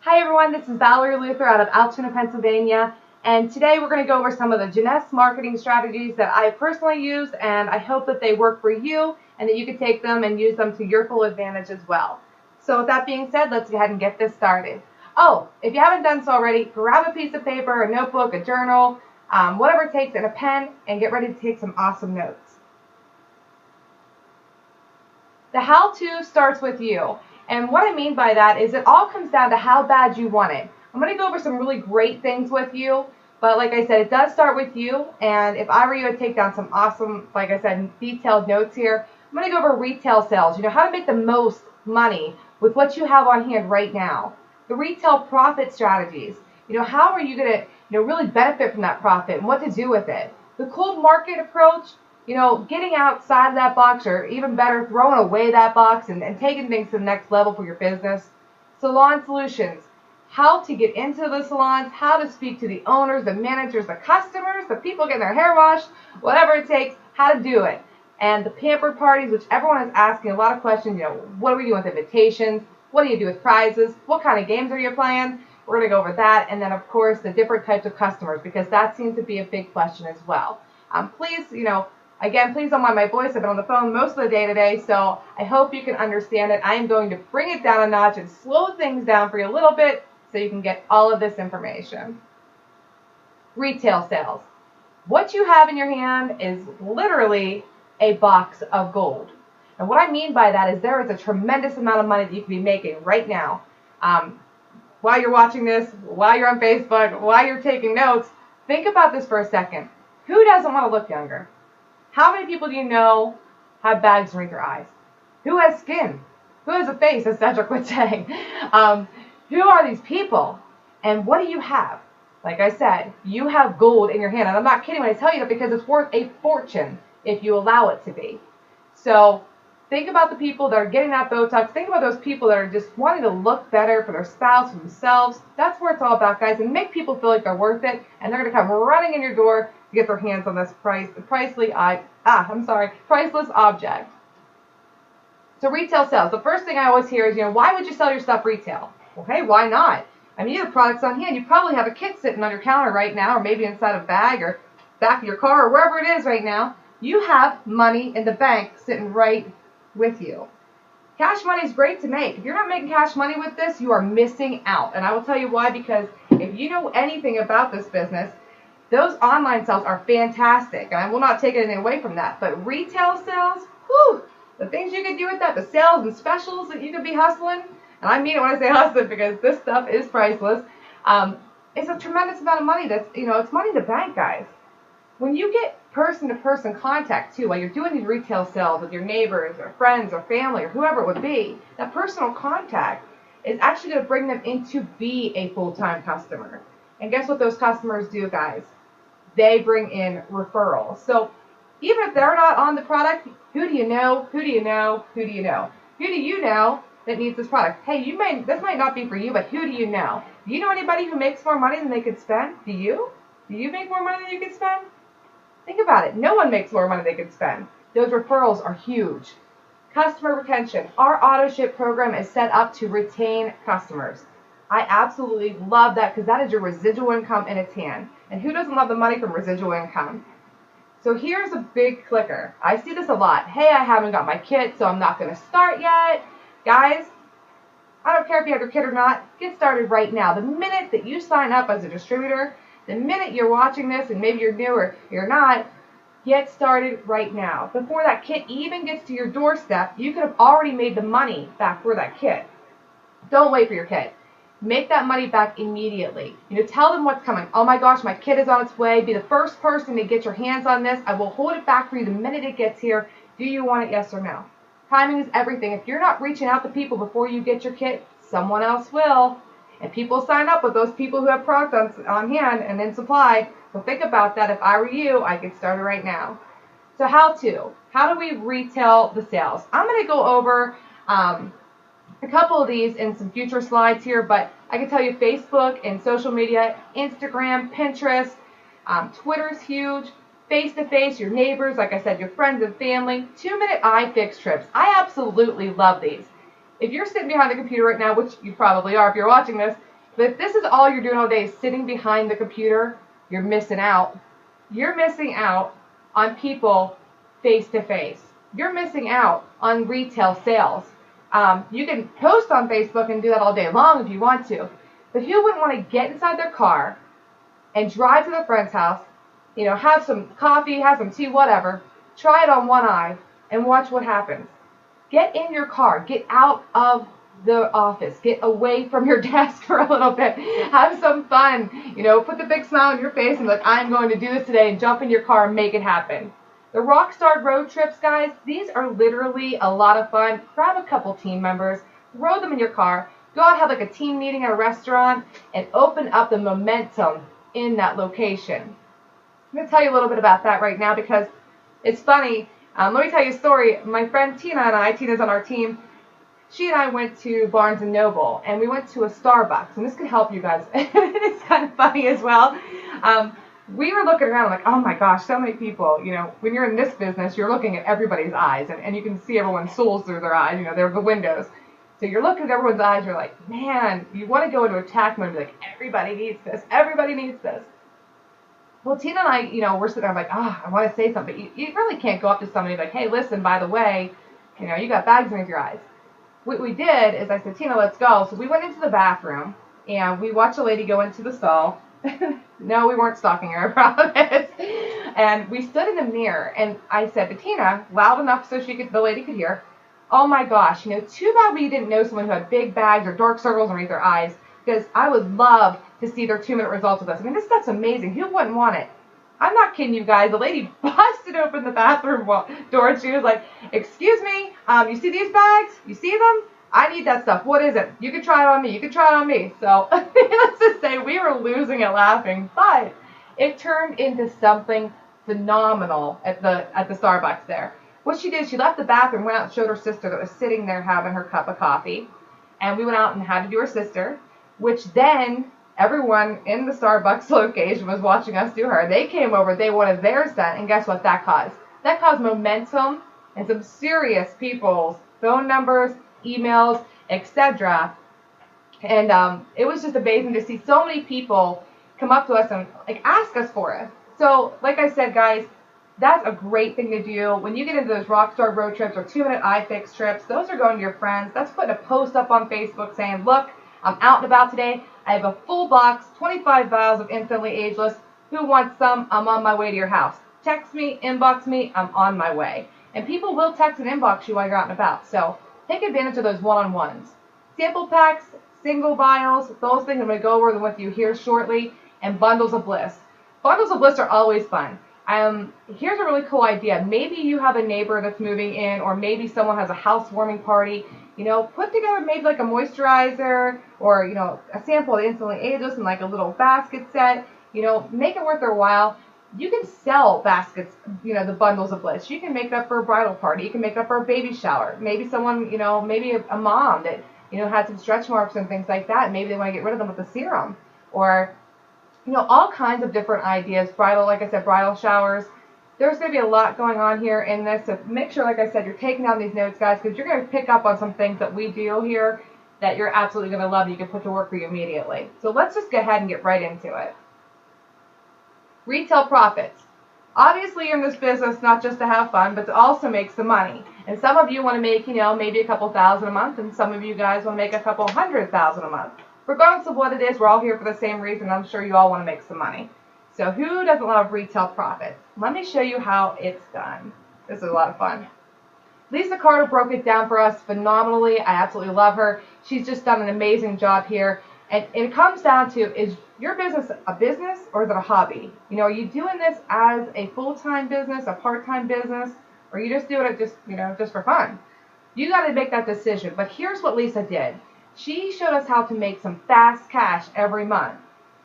Hi everyone, this is Valerie Luther out of Altoona, Pennsylvania, and today we're going to go over some of the Jeunesse marketing strategies that I personally use, and I hope that they work for you and that you can take them and use them to your full advantage as well. So with that being said, let's go ahead and get this started. Oh, if you haven't done so already, grab a piece of paper, a notebook, a journal, whatever it takes, and a pen, and get ready to take some awesome notes. The how-to starts with you. And what I mean by that is it all comes down to how bad you want it. I'm going to go over some really great things with you, but like I said, it does start with you. And if I were you, I'd take down some awesome, like I said, detailed notes here. I'm going to go over retail sales, how to make the most money with what you have on hand right now. The retail profit strategies, how are you going to, really benefit from that profit and what to do with it. The cold market approach, getting outside of that box, or even better, throwing away that box and taking things to the next level for your business. Salon solutions, how to get into the salons, how to speak to the owners, the managers, the customers, the people getting their hair washed, whatever it takes, how to do it. And the pampered parties, which everyone is asking a lot of questions, what do we do with invitations? What do you do with prizes? What kind of games are you playing? We're going to go over that. And then, of course, the different types of customers, because that seems to be a big question as well. Please, again, please don't mind my voice. I've been on the phone most of the day today, so I hope you can understand it. I am going to bring it down a notch and slow things down for you a little bit so you can get all of this information. Retail sales. What you have in your hand is literally a box of gold. And what I mean by that is there is a tremendous amount of money that you can be making right now. While you're watching this, while you're on Facebook, while you're taking notes, think about this for a second. Who doesn't want to look younger? How many people do you know have bags underneath their eyes? Who has skin? Who has a face, as Cedric would say? Who are these people? And what do you have? Like I said, you have gold in your hand. And I'm not kidding when I tell you that, because it's worth a fortune if you allow it to be. So think about the people that are getting that Botox. Think about those people that are just wanting to look better for their spouse, for themselves. That's what it's all about, guys. And make people feel like they're worth it. And they're going to come running in your door to get their hands on this priceless object. So retail sales. The first thing I always hear is, why would you sell your stuff retail? Well, hey, why not? I mean, you have products on hand. You probably have a kit sitting on your counter right now, or maybe inside a bag or back of your car or wherever it is right now. You have money in the bank sitting right with you. Cash money is great to make. If you're not making cash money with this, you are missing out. And I will tell you why, because if you know anything about this business, those online sales are fantastic, and I will not take anything away from that. But retail sales, whew, the things you can do with that, the sales and specials that you could be hustling, and I mean it when I say hustling because this stuff is priceless, it's a tremendous amount of money. That's, it's money in the bank, guys. When you get person-to-person contact, too, while you're doing these retail sales with your neighbors or friends or family or whoever it would be, that personal contact is actually going to bring them in to be a full-time customer. And guess what those customers do, guys? They bring in referrals. So even if they're not on the product, who do you know? Who do you know? Who do you know? Who do you know that needs this product? Hey, this might not be for you, but who do you know? Do you know anybody who makes more money than they could spend? Do you? Do you make more money than you could spend? Think about it. No one makes more money than they could spend. Those referrals are huge. Customer retention. Our auto ship program is set up to retain customers. I absolutely love that, because that is your residual income in its hand. And who doesn't love the money from residual income? So here's a big clicker. I see this a lot. Hey, I haven't got my kit, so I'm not going to start yet. Guys, I don't care if you have your kit or not. Get started right now. The minute that you sign up as a distributor, the minute you're watching this, and maybe you're new or you're not, get started right now. Before that kit even gets to your doorstep, you could have already made the money back for that kit. Don't wait for your kit. Make that money back immediately. Tell them what's coming. Oh my gosh, my kit is on its way. Be the first person to get your hands on this. I will hold it back for you the minute it gets here. Do you want it, yes or no? Timing is everything. If you're not reaching out to people before you get your kit, someone else will. And people sign up with those people who have product on hand and in supply. So think about that. If I were you, I'd get started right now. So how do we retail the sales? I'm going to go over a couple of these in some future slides here, but I can tell you Facebook and social media, Instagram, Pinterest, Twitter's huge, face-to-face, your neighbors, like I said, your friends and family, 2-minute eye fix trips. I absolutely love these. If you're sitting behind the computer right now, which you probably are if you're watching this, But if this is all you're doing all day, is sitting behind the computer, you're missing out. You're missing out on people face to face. You're missing out on retail sales. You can post on Facebook and do that all day long if you want to. But who wouldn't want to get inside their car and drive to their friend's house, have some coffee, have some tea, whatever, try it on one eye, and watch what happens. Get in your car. Get out of the office. Get away from your desk for a little bit. Have some fun. Put the big smile on your face and be like, I'm going to do this today, and jump in your car and make it happen. The Rockstar road trips, guys, these are literally a lot of fun. Grab a couple team members, throw them in your car, go out, have like a team meeting at a restaurant, and open up the momentum in that location. I'm going to tell you a little bit about that right now because it's funny. Let me tell you a story. My friend Tina and I, Tina's on our team, she and I went to Barnes & Noble, and we went to a Starbucks, and this could help you guys. It's kind of funny as well. We were looking around like, oh my gosh, so many people. When you're in this business, you're looking at everybody's eyes, and you can see everyone's souls through their eyes. They're the windows. So you're looking at everyone's eyes, you're like, man, you want to go into attack mode and be like, everybody needs this, everybody needs this. Well, Tina and I, we're sitting there like, I want to say something. But you really can't go up to somebody like, hey, listen, by the way, you got bags underneath your eyes. What we did is I said, Tina, let's go. So we went into the bathroom, and we watched a lady go into the stall. No, we weren't stalking her, I promise. And we stood in the mirror, and I said to Tina, loud enough so the lady could hear, oh my gosh, too bad we didn't know someone who had big bags or dark circles underneath their eyes, because I would love to see their 2-minute results with us. I mean, this stuff's amazing. Who wouldn't want it? I'm not kidding you guys. The lady busted open the bathroom door, and she was like, excuse me, you see these bags? You see them? I need that stuff. What is it? You can try it on me. You can try it on me. So let's just say we were losing it laughing, but it turned into something phenomenal at the Starbucks there. What she did, she left the bathroom, went out and showed her sister that was sitting there having her cup of coffee, and we went out and had to do her sister, which then everyone in the Starbucks location was watching us do her. They came over, they wanted theirs done, and guess what that caused? That caused momentum and some serious people's phone numbers, emails, etc. And it was just amazing to see so many people come up to us and ask us for it. So, like I said, guys, that's a great thing to do. When you get into those Rockstar road trips or 2-minute iFix trips, those are going to your friends. That's putting a post up on Facebook saying, look, I'm out and about today. I have a full box, 25 vials of Instantly Ageless. Who wants some? I'm on my way to your house. Text me, inbox me, I'm on my way. And people will text and inbox you while you're out and about. So take advantage of those one-on-ones. Sample packs, single vials, those things I'm going to go over them with you here shortly, and bundles of bliss. Bundles of bliss are always fun. Here's a really cool idea. Maybe you have a neighbor that's moving in, or maybe someone has a housewarming party. Put together maybe like a moisturizer or, a sample of Instantly Ageless and like a little basket set. Make it worth their while. You can sell baskets, the bundles of bliss. You can make it up for a bridal party. You can make it up for a baby shower. Maybe someone, maybe a mom that, had some stretch marks and things like that. Maybe they want to get rid of them with a serum. Or all kinds of different ideas. Like I said, bridal showers. There's going to be a lot going on here in this. So make sure, like I said, you're taking down these notes, guys, because you're going to pick up on some things that we do here that you're absolutely going to love and you can put to work for you immediately. So let's just go ahead and get right into it. Retail profits. Obviously, you're in this business not just to have fun, but to also make some money. And some of you want to make, maybe a couple thousand a month, and some of you guys want to make a couple $100,000 a month. Regardless of what it is, we're all here for the same reason. I'm sure you all want to make some money. So who doesn't love retail profits? Let me show you how it's done. This is a lot of fun. Lisa Carter broke it down for us phenomenally. I absolutely love her. She's just done an amazing job here. And it comes down to, is your business a business or is it a hobby? Are you doing this as a full-time business, a part-time business, or are you just doing it just for fun? You got to make that decision. But here's what Lisa did. She showed us how to make some fast cash every month.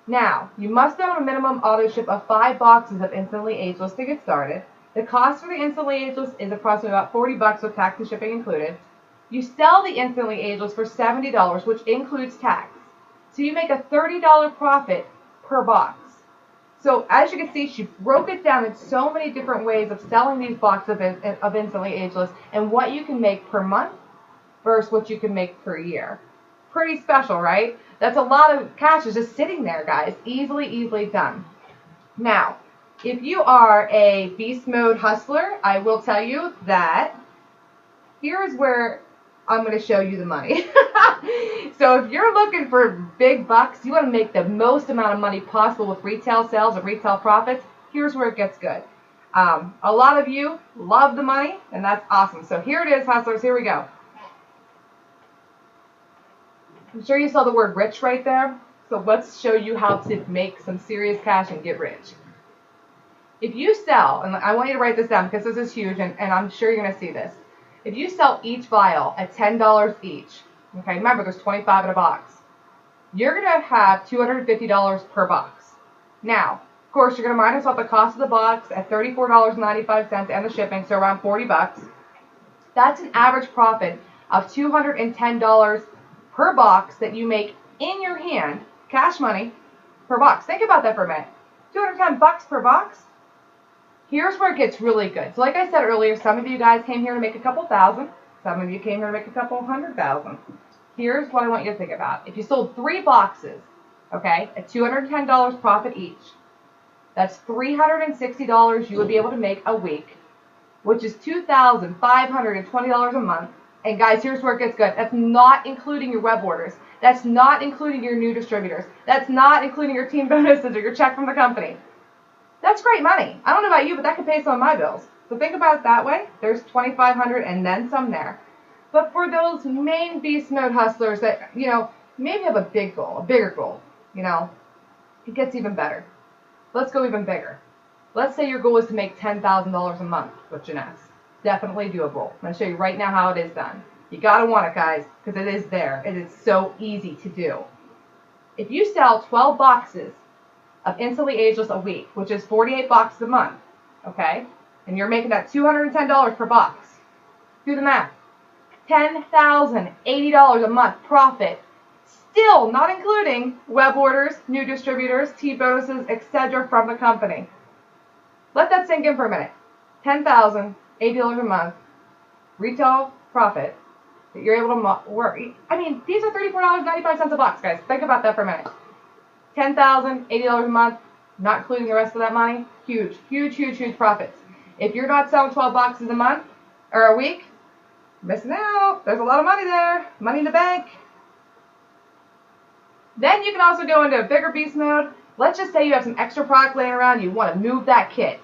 Now, you must own a minimum auto ship of 5 boxes of Instantly Ageless to get started. The cost for the Instantly Ageless is approximately about $40 with tax and shipping included. You sell the Instantly Ageless for $70, which includes tax. So you make a $30 profit per box. So as you can see, she broke it down in so many different ways of selling these boxes of Instantly Ageless and what you can make per month versus what you can make per year. Pretty special, right? That's a lot of cash is just sitting there, guys. Easily done. Now, if you are a beast mode hustler, I will tell you that here's where I'm going to show you the money. So if you're looking for big bucks, you want to make the most amount of money possible with retail sales and retail profits, here's where it gets good. A lot of you love the money, and that's awesome. So here it is, hustlers. Here we go. I'm sure you saw the word rich right there. So let's show you how to make some serious cash and get rich. If you sell, and I want you to write this down because this is huge, and I'm sure you're going to see this. If you sell each vial at $10 each, okay, remember there's 25 in a box, you're going to have $250 per box. Now, of course, you're going to minus off the cost of the box at $34.95 and the shipping, so around 40 bucks. That's an average profit of $210 per box that you make in your hand, cash money, per box. Think about that for a minute. 210 bucks per box. Here's where it gets really good. So like I said earlier, some of you guys came here to make a couple thousand. Some of you came here to make a couple $100,000. Here's what I want you to think about. If you sold 3 boxes, okay, at $210 profit each, that's $360 you would be able to make a week, which is $2,520 a month. And guys, here's where it gets good. That's not including your web orders. That's not including your new distributors. That's not including your team bonuses or your check from the company. That's great money. I don't know about you, but that could pay some of my bills. So think about it that way. There's $2,500 and then some there. But for those main beast mode hustlers that, you know, maybe have a big goal, a bigger goal, you know, it gets even better. Let's go even bigger. Let's say your goal is to make $10,000 a month with Jeunesse. Definitely doable. I'm going to show you right now how it is done. You got to want it, guys, because it is there. It is so easy to do. If you sell 12 boxes of Instantly Ageless a week, which is 48 boxes a month, okay, and you're making that $210 per box, do the math. $10,080 a month profit, still not including web orders, new distributors, team bonuses, etc. from the company. Let that sink in for a minute. $10,080 a month retail profit that you're able to work. I mean, these are $34.95 a box, guys. Think about that for a minute. $10,080 a month, not including the rest of that money. Huge profits. If you're not selling 12 boxes a month or a week, missing out. There's a lot of money there. Money in the bank. Then you can also go into a bigger beast mode. Let's just say you have some extra product laying around. You want to move that kit.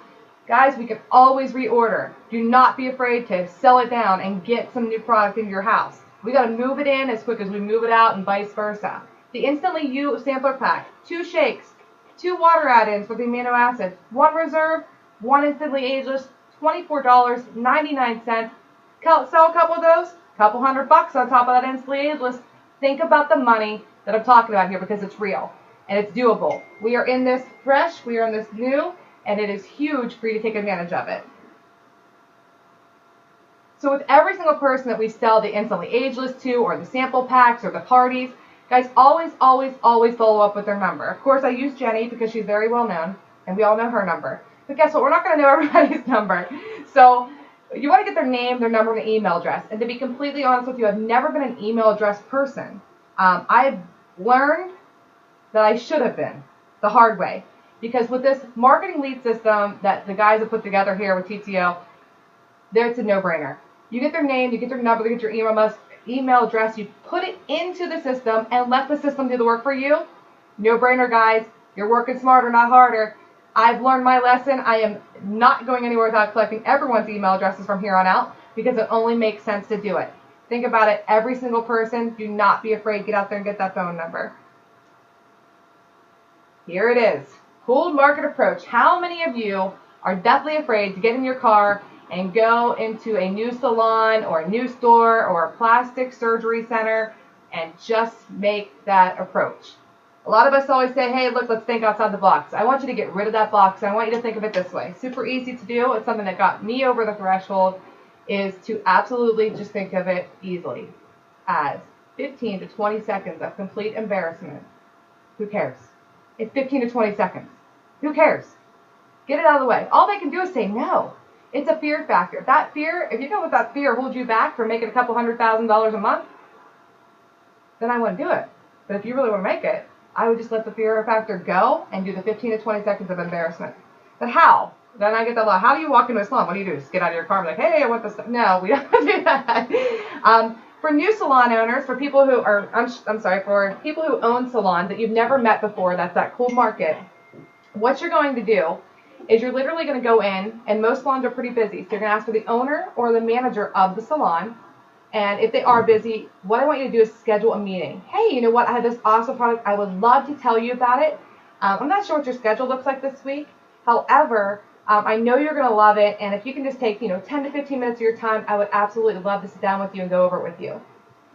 Guys, we can always reorder. Do not be afraid to sell it down and get some new product into your house. We got to move it in as quick as we move it out and vice versa. The Instantly You sampler pack, 2 shakes, 2 water add-ins for the amino acids, 1 reserve, 1 Instantly Ageless, $24.99. Sell a couple of those, couple $100 on top of that Instantly Ageless. Think about the money that I'm talking about here because it's real and it's doable. We are in this fresh, we are in this new, and it is huge for you to take advantage of it. So with every single person that we sell the Instantly Ageless to, or the sample packs, or the parties, guys, always follow up with their number. Of course, I use Jenny because she's very well known, and we all know her number. But guess what? We're not going to know everybody's number. So you want to get their name, their number, and their email address. And to be completely honest with you, I've never been an email address person. I've learned that I should have been the hard way. Because with this marketing lead system that the guys have put together here with TTO, it's a no-brainer. You get their name, you get their number, you get your email address, you put it into the system and let the system do the work for you. No-brainer, guys. You're working smarter, not harder. I've learned my lesson. I am not going anywhere without collecting everyone's email addresses from here on out because it only makes sense to do it. Think about it. Every single person, do not be afraid. Get out there and get that phone number. Here it is. Cold market approach. How many of you are deathly afraid to get in your car and go into a new salon or a new store or a plastic surgery center and just make that approach? A lot of us always say, hey, look, let's think outside the box. I want you to get rid of that box. I want you to think of it this way. Super easy to do. It's something that got me over the threshold, is to absolutely just think of it easily as 15 to 20 seconds of complete embarrassment. Who cares? It's 15 to 20 seconds. Who cares? Get it out of the way. All they can do is say no. It's a fear factor. That fear, if you know what that fear holds you back from making a couple $100,000 a month, then I wouldn't do it. But if you really want to make it, I would just let the fear factor go and do the 15 to 20 seconds of embarrassment. But how? Then I get the law. How do you walk into a salon? What do you do? Just get out of your car and be like, hey, I want this. No, we don't do that. For new salon owners, for people who are, I'm sorry, for people who own salons that you've never met before, that's that cold market, what you're going to do is you're literally going to go in, and most salons are pretty busy, so you're going to ask for the owner or the manager of the salon, and if they are busy, what I want you to do is schedule a meeting. Hey, you know what? I have this awesome product. I would love to tell you about it. I'm not sure what your schedule looks like this week. However, I know you're going to love it, and if you can just take 10 to 15 minutes of your time, I would absolutely love to sit down with you and go over it with you.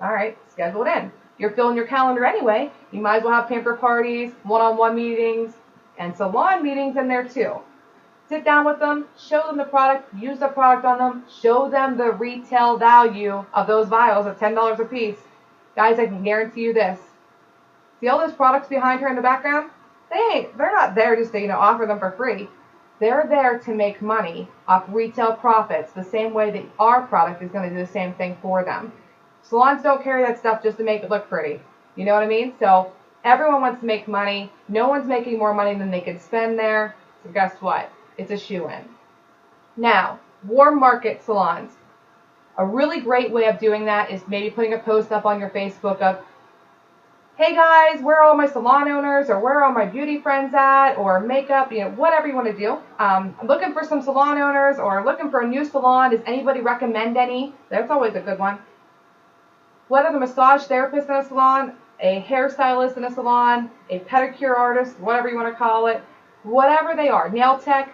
All right, schedule it in. You're filling your calendar anyway. You might as well have pamper parties, one-on-one meetings, and salon meetings in there too. Sit down with them, show them the product, use the product on them, show them the retail value of those vials at $10 a piece. Guys, I can guarantee you this. See all those products behind her in the background? They're not there just to offer them for free. They're there to make money off retail profits the same way that our product is going to do the same thing for them. Salons don't carry that stuff just to make it look pretty. You know what I mean? So everyone wants to make money. No one's making more money than they can spend there. So guess what? It's a shoo-in. Now, warm market salons. A really great way of doing that is maybe putting a post up on your Facebook of, hey guys, where are all my salon owners, or where are all my beauty friends at, or makeup, whatever you want to do. I'm looking for some salon owners, or looking for a new salon. Does anybody recommend any? That's always a good one. Whether the massage therapist in a salon, a hairstylist in a salon, a pedicure artist, whatever you want to call it, whatever they are, nail tech,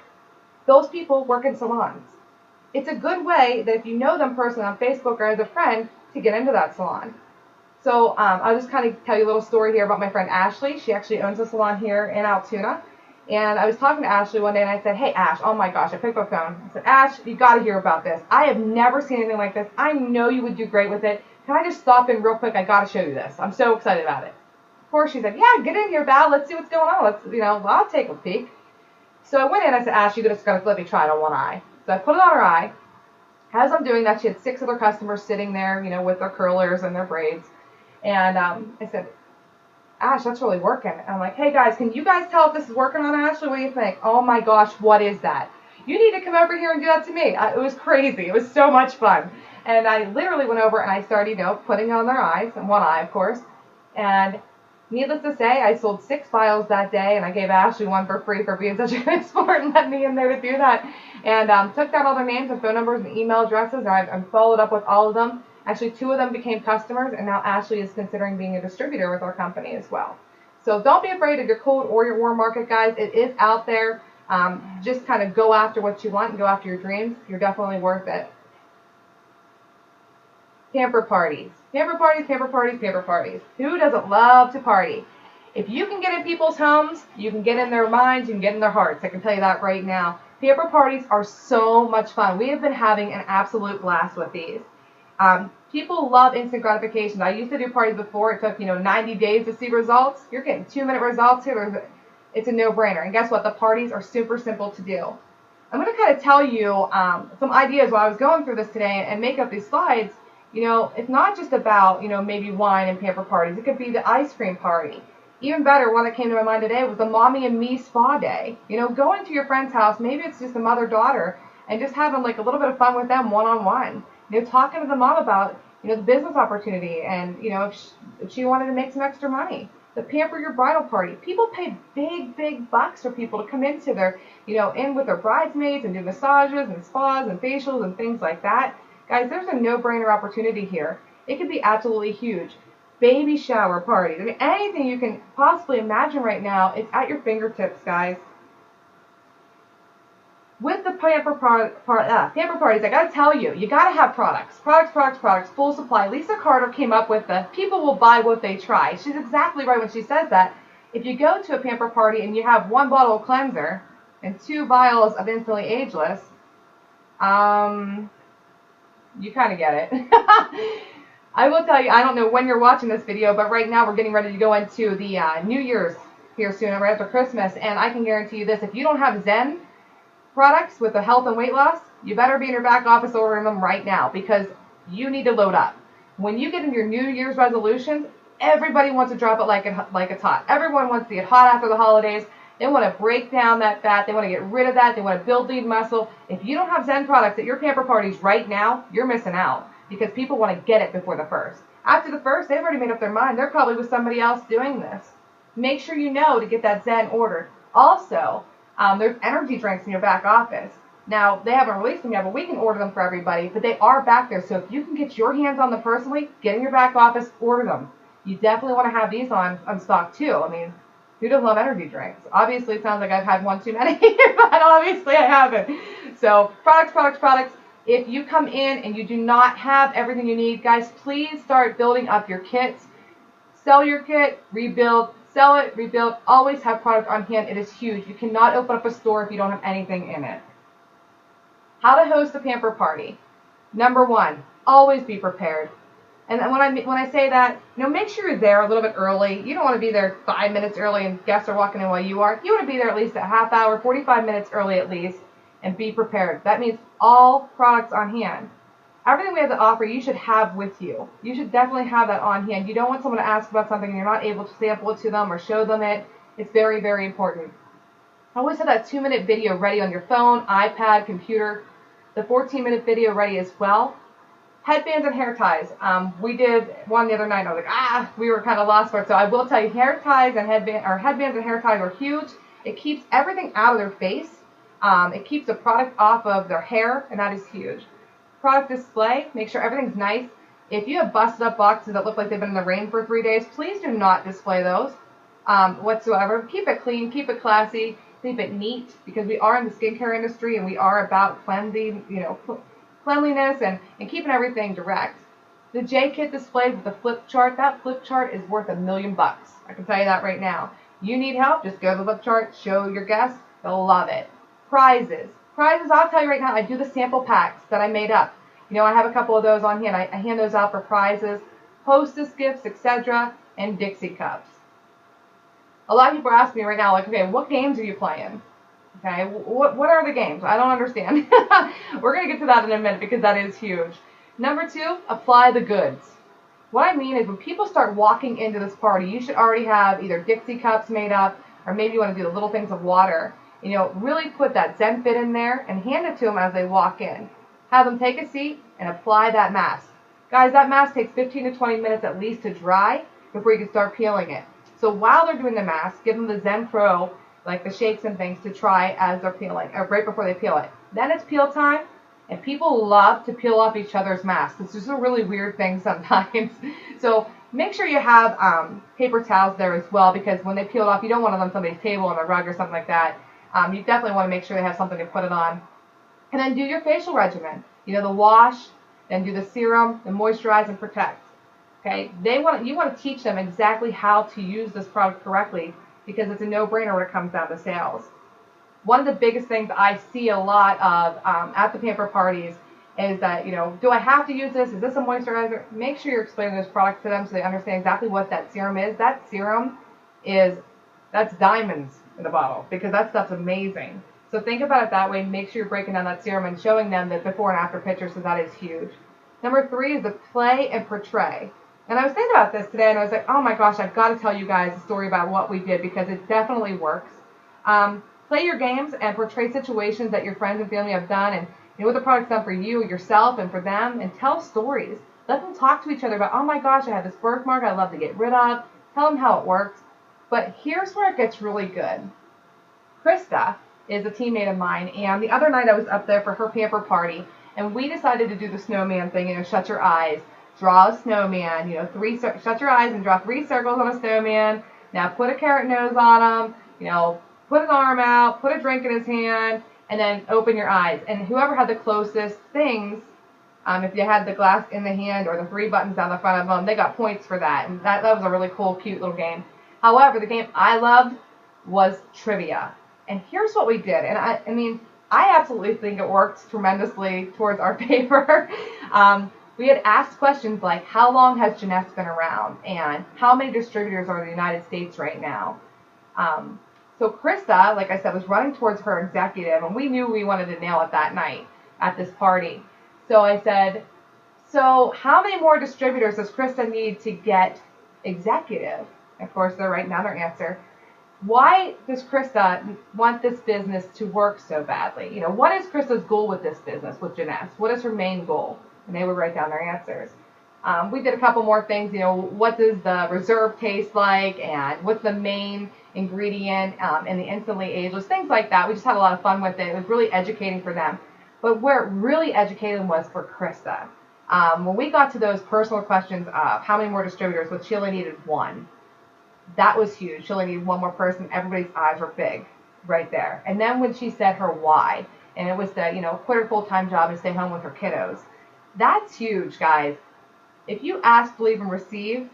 those people work in salons. It's a good way that if you know them personally on Facebook or as a friend to get into that salon. So I'll just kind of tell you a little story here about my friend Ashley. She actually owns a salon here in Altoona. And I was talking to Ashley one day and I said, hey Ash, oh my gosh, I picked up the phone. I said, Ash, you got to hear about this. I have never seen anything like this. I know you would do great with it. Can I just stop in real quick? I got to show you this. I'm so excited about it. Of course, she said, yeah, get in here, Val. Let's see what's going on. I'll take a peek. So I went in and I said, Ash, you're just going to let me try it on one eye. So I put it on her eye. As I'm doing that, she had 6 other customers sitting there, with their curlers and their braids. And I said, Ash, that's really working. And I'm like, hey guys, can you guys tell if this is working on Ashley? What do you think? Oh my gosh, what is that? You need to come over here and do that to me. It was crazy. It was so much fun. And I literally went over and I started, putting on their eyes, and one eye, of course. And needless to say, I sold 6 vials that day, and I gave Ashley one for free for being such a good sport and letting me in there to do that. And took down all their names and phone numbers and email addresses, and I followed up with all of them. Actually, 2 of them became customers, and now Ashley is considering being a distributor with our company as well. So don't be afraid of your cold or your warm market, guys. It is out there. Just kind of go after what you want and go after your dreams. You're definitely worth it. Pamper parties. Pamper parties, pamper parties, pamper parties. Who doesn't love to party? If you can get in people's homes, you can get in their minds, you can get in their hearts. I can tell you that right now. Pamper parties are so much fun. We have been having an absolute blast with these. People love instant gratification. I used to do parties before. It took, 90 days to see results. You're getting 2-minute results here. It's a no-brainer. And guess what? The parties are super simple to do. I'm going to kind of tell you some ideas while I was going through this today and make up these slides. It's not just about, maybe wine and pamper parties. It could be the ice cream party. Even better, one that came to my mind today was the Mommy and Me Spa Day. Going to your friend's house, maybe it's just a mother-daughter, and just having like a little bit of fun with them one-on-one. Talking to the mom about, the business opportunity and, if she wanted to make some extra money. The Pamper Your Bridal Party. People pay big, big bucks for people to come into their, in with their bridesmaids and do massages and spas and facials and things like that. Guys, there's a no-brainer opportunity here. It could be absolutely huge. Baby shower parties. I mean, anything you can possibly imagine right now, it's at your fingertips, guys. With the pamper parties, I gotta tell you, you gotta have products, full supply. Lisa Carter came up with the people will buy what they try. She's exactly right when she says that. If you go to a pamper party and you have 1 bottle of cleanser and 2 vials of Instantly Ageless, you kind of get it. I will tell you, I don't know when you're watching this video, but right now we're getting ready to go into the New Year's here soon, right after Christmas, and I can guarantee you this, if you don't have Zen products with the health and weight loss, you better be in your back office ordering them right now because you need to load up. When you get in your New Year's resolutions, Everybody wants to drop it like it's hot. Everyone wants to get hot after the holidays. They want to break down that fat. They want to get rid of that. They want to build lean muscle. If you don't have Zen products at your pamper parties right now, you're missing out because people want to get it before the first. After the first, they've already made up their mind. They're probably with somebody else doing this. Make sure you know to get that Zen ordered. Also, there's energy drinks in your back office. Now, they haven't released them yet, but we can order them for everybody. But they are back there. So if you can get your hands on them personally, get in your back office, order them. You definitely want to have these on stock too. I mean, who doesn't love energy drinks? Obviously, it sounds like I've had one too many, but obviously I haven't. So products. If you come in and you do not have everything you need, guys, please start building up your kits. Sell your kit, rebuild, sell it, rebuild. Always have product on hand. It is huge. You cannot open up a store if you don't have anything in it. How to host a pamper party. Number one, always be prepared. And when I say that, make sure you're there a little bit early. You don't want to be there 5 minutes early and guests are walking in while you are. You want to be there at least a half hour, 45 minutes early at least, and be prepared. That means all products on hand. Everything we have to offer, you should have with you. You should definitely have that on hand. You don't want someone to ask about something and you're not able to sample it to them or show them it. It's very, very important. Always have that 2-minute video ready on your phone, iPad, computer. The 14-minute video ready as well. Headbands and hair ties. We did one the other night. I was like, we were kind of lost for it. So I will tell you, hair ties and headbands and hair ties are huge. It keeps everything out of their face. It keeps the product off of their hair, and that is huge. Product display. Make sure everything's nice. If you have busted up boxes that look like they've been in the rain for 3 days, please do not display those whatsoever. Keep it clean. Keep it classy. Keep it neat, because we are in the skincare industry and we are about cleansing, cleanliness and keeping everything direct. The J kit displayed with the flip chart, that flip chart is worth $1 million. I can tell you that right now. You need help, just go to the flip chart, show your guests, they'll love it. Prizes, I'll tell you right now, I do the sample packs that I made up. I have a couple of those on hand. I hand those out for prizes, hostess gifts, etc., and Dixie cups. A lot of people are asking me right now, like, okay, what games are you playing? Okay, what are the games? I don't understand. We're going to get to that in a minute because that is huge. Number 2, apply the goods. What I mean is when people start walking into this party, you should already have either Dixie cups made up, or maybe you want to do the little things of water. Really put that Zen Fit in there and hand it to them as they walk in. Have them take a seat and apply that mask. Guys, that mask takes 15 to 20 minutes at least to dry before you can start peeling it. So while they're doing the mask, give them the Zen Pro, like the shakes and things, to try as they're peeling, or right before they peel it. Then it's peel time, and people love to peel off each other's masks. It's just a really weird thing sometimes. So make sure you have paper towels there as well, because when they peel it off, you don't want it on somebody's table on a rug or something like that. You definitely want to make sure they have something to put it on. And then do your facial regimen. The wash, then do the serum, the moisturize and protect. Okay, you want to teach them exactly how to use this product correctly, because it's a no-brainer when it comes down to sales. One of the biggest things I see a lot of at the pamper parties is that, do I have to use this? Is this a moisturizer? Make sure you're explaining those products to them so they understand exactly what that serum is. That serum that's diamonds in a bottle, because that stuff's amazing. So think about it that way. Make sure you're breaking down that serum and showing them the before and after pictures, so that is huge. Number 3 is the play and portray. And I was thinking about this today, and I was like, oh my gosh, I've got to tell you guys a story about what we did, because it definitely works. Play your games and portray situations that your friends and family have done, and what the product's done for you, yourself, and for them, and tell stories. Let them talk to each other about, oh my gosh, I have this birthmark I'd love to get rid of. Tell them how it works. But here's where it gets really good. Krista is a teammate of mine, and the other night I was up there for her pamper party, and we decided to do the snowman thing, shut your eyes. Draw a snowman, shut your eyes and draw 3 circles on a snowman. Now put a carrot nose on him, put an arm out, put a drink in his hand, and then open your eyes. And whoever had the closest things, if you had the glass in the hand or the 3 buttons down the front of them, they got points for that. And that was a really cool, cute little game. However, the game I loved was trivia. And here's what we did. And I absolutely think it worked tremendously towards our paper. We had asked questions like, how long has Jeunesse been around? And how many distributors are in the United States right now? So Krista, like I said, was running towards her executive, and we knew we wanted to nail it that night at this party. So I said, so how many more distributors does Krista need to get executive. Of course, they're writing down their answer. Why does Krista want this business to work so badly? You know, what is Krista's goal with this business, with Jeunesse? What is her main goal? And they would write down their answers. We did a couple more things. You know, what does the reserve taste like, and what's the main ingredient in the instantly ageless, things like that. We just had a lot of fun with it. It was really educating for them. But where it really educated was for Krista. When we got to those personal questions of how many more distributors, which she only needed one, that was huge. She only needed one more person. Everybody's eyes were big right there. And then when she said her why, and it was to, you know, quit her full-time job and stay home with her kiddos, that's huge, guys. If you ask, believe, and receive,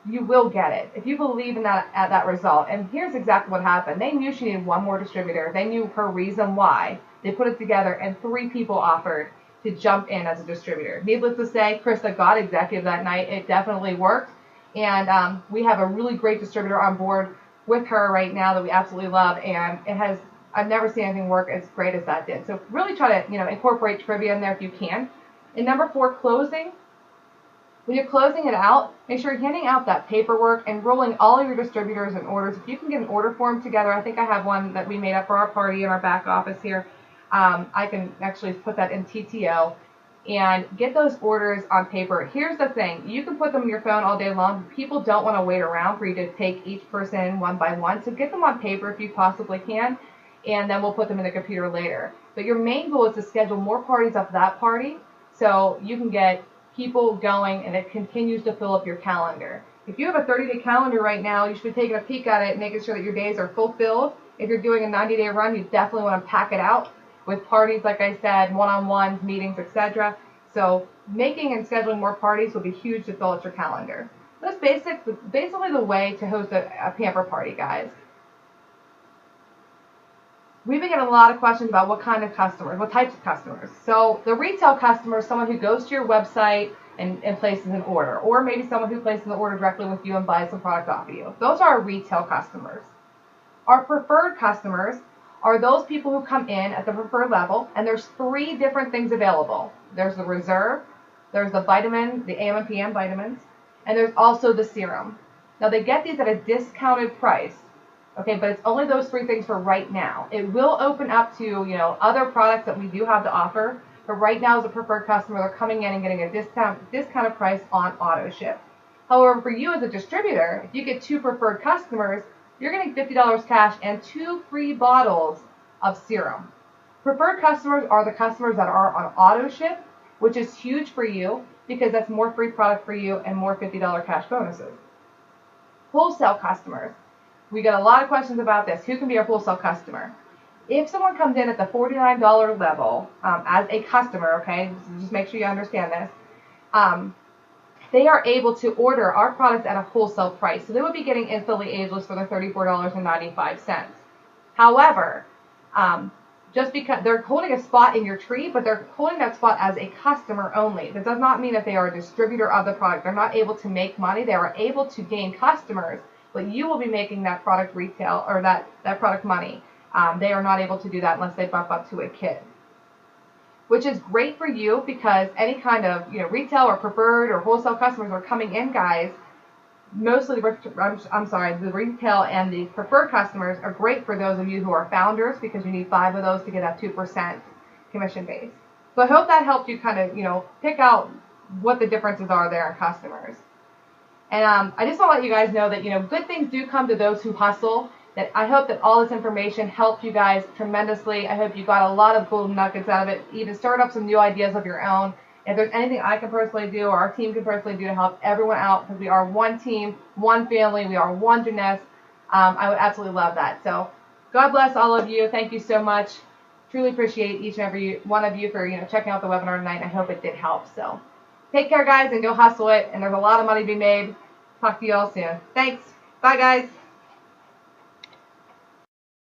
you will get it. If you believe in that result. And here's exactly what happened. They knew she needed one more distributor. They knew her reason why. They put it together, and 3 people offered to jump in as a distributor. Needless to say, Krista got executive that night. It definitely worked. And we have a really great distributor on board with her right now that we absolutely love. And I've never seen anything work as great as that did. So really try to, you know, incorporate trivia in there if you can. And number 4, closing. When you're closing it out, make sure you're handing out that paperwork and rolling all of your distributors and orders. If you can get an order form together, I think I have one that we made up for our party in our back office here. I can actually put that in TTO and get those orders on paper. Here's the thing. You can put them on your phone all day long. People don't want to wait around for you to take each person one by one. So get them on paper if you possibly can, and then we'll put them in the computer later. But your main goal is to schedule more parties off that party so you can get people going and it continues to fill up your calendar. If you have a 30-day calendar right now, you should be taking a peek at it and making sure that your days are fulfilled. If you're doing a 90-day run, you definitely want to pack it out with parties, like I said, one-on-ones, meetings, etc. So making and scheduling more parties will be huge to fill out your calendar. That's basically the way to host a pamper party, guys. We've been getting a lot of questions about what kind of customers, what types of customers. So the retail customer is someone who goes to your website and places an order, or maybe someone who places an order directly with you and buys some product off of you. Those are our retail customers. Our preferred customers are those people who come in at the preferred level, and there's 3 different things available. There's the reserve, there's the vitamin, the AM and PM vitamins, and there's also the serum. Now they get these at a discounted price. Okay, but it's only those 3 things for right now. It will open up to, you know, other products that we do have to offer, but right now as a preferred customer, they're coming in and getting a discounted price on auto ship. However, for you as a distributor, if you get 2 preferred customers, you're getting $50 cash and 2 free bottles of serum. Preferred customers are the customers that are on auto ship, which is huge for you because that's more free product for you and more $50 cash bonuses. Wholesale customers. We get a lot of questions about this. Who can be our wholesale customer? If someone comes in at the $49 level as a customer, okay, just make sure you understand this, they are able to order our products at a wholesale price. So they would be getting instantly ageless for the $34.95. However, just because they're holding a spot in your tree, but they're holding that spot as a customer only. That does not mean that they are a distributor of the product. They're not able to make money. They are able to gain customers, but you will be making that product retail or that product money. They are not able to do that unless they bump up to a kit, which is great for you because any kind of, you know, retail or preferred or wholesale customers are coming in, guys. Mostly, the retail and the preferred customers are great for those of you who are founders because you need 5 of those to get that 2% commission base. So I hope that helped you kind of, you know, pick out what the differences are there in customers. And I just want to let you guys know that, you know, good things do come to those who hustle. That I hope that all this information helped you guys tremendously. I hope you got a lot of golden nuggets out of it, even start up some new ideas of your own. If there's anything I can personally do or our team can personally do to help everyone out, because we are one team, one family, we are one Jeunesse, I would absolutely love that. So God bless all of you. Thank you so much. Truly appreciate each and every one of you for, you know, checking out the webinar tonight. I hope it did help. So take care, guys, and go hustle it. And there's a lot of money to be made. Talk to you all soon. Thanks. Bye, guys.